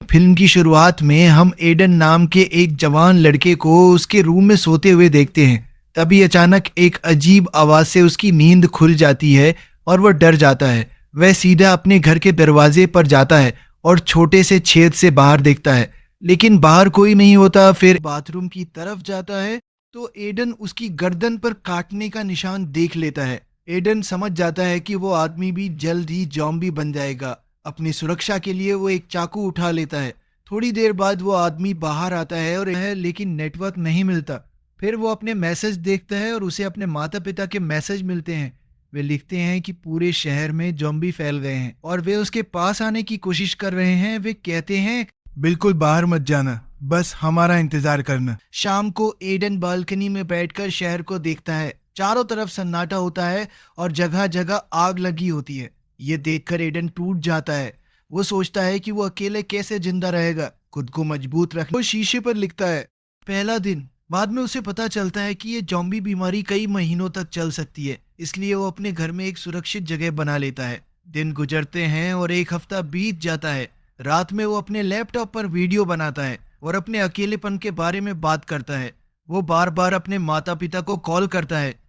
Film की शुरुआत में हम एडन नाम के एक जवान लड़के को उसके रूम में सोते हुए देखते हैं। तभी अचानक एक अजीब आवाज से उसकी नींद खुल जाती है और वह डर जाता है। वह सीधा अपने घर के दरवाजे पर जाता है और छोटे से छेद से बाहर देखता है, लेकिन बाहर कोई नहीं होता। फिर बाथरूम की तरफ जाता है तो एडन उसकी गर्दन पर काटने का निशान देख लेता है। एडन समझ जाता है कि वो आदमी भी जल्द ही जॉम्बी बन जाएगा। अपनी सुरक्षा के लिए वो एक चाकू उठा लेता है। थोड़ी देर बाद वो आदमी बाहर आता है और लेकिन नेटवर्क नहीं मिलता। फिर वो अपने मैसेज देखता है और उसे अपने माता पिता के मैसेज मिलते हैं। वे लिखते हैं कि पूरे शहर में ज़ॉम्बी फैल गए हैं और वे उसके पास आने की कोशिश कर रहे हैं। वे कहते हैं, बिल्कुल बाहर मत जाना, बस हमारा इंतजार करना। शाम को एडन बालकनी में बैठकर शहर को देखता है। चारों तरफ सन्नाटा होता है और जगह जगह आग लगी होती है। ये देखकर एडन टूट जाता है। वो सोचता है कि वो अकेले कैसे जिंदा रहेगा। खुद को मजबूत रख वो शीशे पर लिखता है, पहला दिन। बाद में उसे पता चलता है कि ये ज़ॉम्बी बीमारी कई महीनों तक चल सकती है, इसलिए वो अपने घर में एक सुरक्षित जगह बना लेता है। दिन गुजरते हैं और एक हफ्ता बीत जाता है। रात में वो अपने लैपटॉप पर वीडियो बनाता है और अपने अकेलेपन के बारे में बात करता है। वो बार बार अपने माता पिता को कॉल करता है,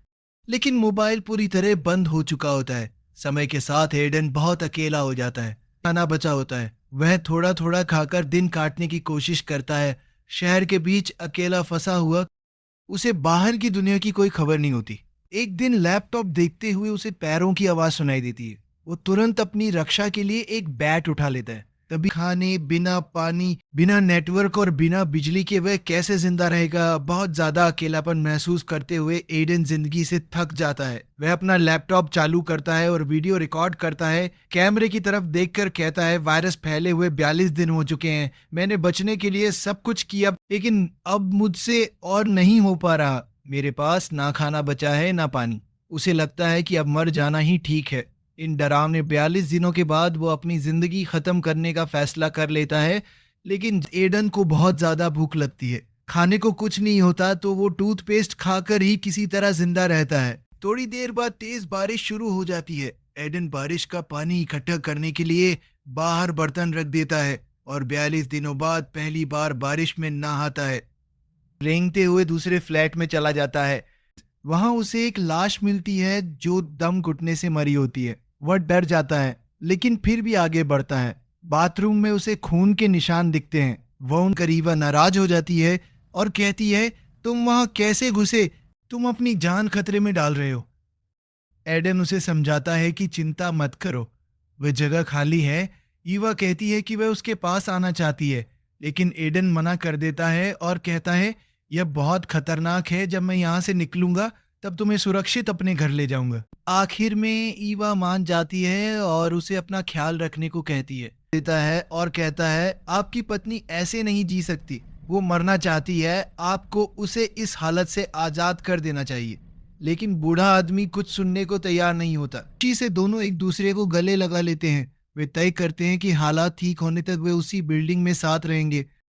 लेकिन मोबाइल पूरी तरह बंद हो चुका होता है। समय के साथ एडन बहुत अकेला हो जाता है। खाना बचा होता है। वह थोड़ा थोड़ा खाकर दिन काटने की कोशिश करता है। शहर के बीच अकेला फंसा हुआ उसे बाहर की दुनिया की कोई खबर नहीं होती। एक दिन लैपटॉप देखते हुए उसे पैरों की आवाज सुनाई देती है। वो तुरंत अपनी रक्षा के लिए एक बैट उठा लेता है। तभी खाने, बिना पानी, बिना नेटवर्क और बिना बिजली के वह कैसे जिंदा रहेगा। बहुत ज्यादा अकेलापन महसूस करते हुए एडन जिंदगी से थक जाता है। वह अपना लैपटॉप चालू करता है और वीडियो रिकॉर्ड करता है। कैमरे की तरफ देखकर कहता है, वायरस फैले हुए 42 दिन हो चुके हैं। मैंने बचने के लिए सब कुछ किया, लेकिन अब मुझसे और नहीं हो पा रहा। मेरे पास ना खाना बचा है ना पानी। उसे लगता है कि अब मर जाना ही ठीक है। इन डरावने 42 दिनों के बाद वो अपनी जिंदगी खत्म करने का फैसला कर लेता है, लेकिन एडन को बहुत ज्यादा भूख लगती है। खाने को कुछ नहीं होता तो वो टूथपेस्ट खाकर ही किसी तरह जिंदा रहता है। थोड़ी देर बाद तेज बारिश शुरू हो जाती है। एडन बारिश का पानी इकट्ठा करने के लिए बाहर बर्तन रख देता है और 42 दिनों बाद पहली बार बारिश में नहाता है। रेंगते हुए दूसरे फ्लैट में चला जाता है। वहां उसे एक लाश मिलती है जो दम घुटने से मरी होती है। वह डर जाता है, लेकिन फिर भी आगे बढ़ता है। बाथरूम में उसे खून के निशान दिखते हैं। वह उन करीबा नाराज हो जाती है और कहती है, तुम वहां कैसे घुसे? तुम अपनी जान खतरे में डाल रहे हो। एडन उसे समझाता है कि चिंता मत करो, वह जगह खाली है। ईवा कहती है कि वह उसके पास आना चाहती है, लेकिन एडन मना कर देता है और कहता है, यह बहुत खतरनाक है। जब मैं यहाँ से निकलूंगा तब तुम्हें सुरक्षित अपने घर ले जाऊंगा। आखिर में ईवा मान जाती है और उसे अपना ख्याल रखने को कहती है देता है और कहता है, आपकी पत्नी ऐसे नहीं जी सकती। वो मरना चाहती है। आपको उसे इस हालत से आजाद कर देना चाहिए। लेकिन बूढ़ा आदमी कुछ सुनने को तैयार नहीं होता। खुशी से दोनों एक दूसरे को गले लगा लेते हैं। वे तय करते हैं कि हालात ठीक होने तक वे उसी बिल्डिंग में साथ रहेंगे।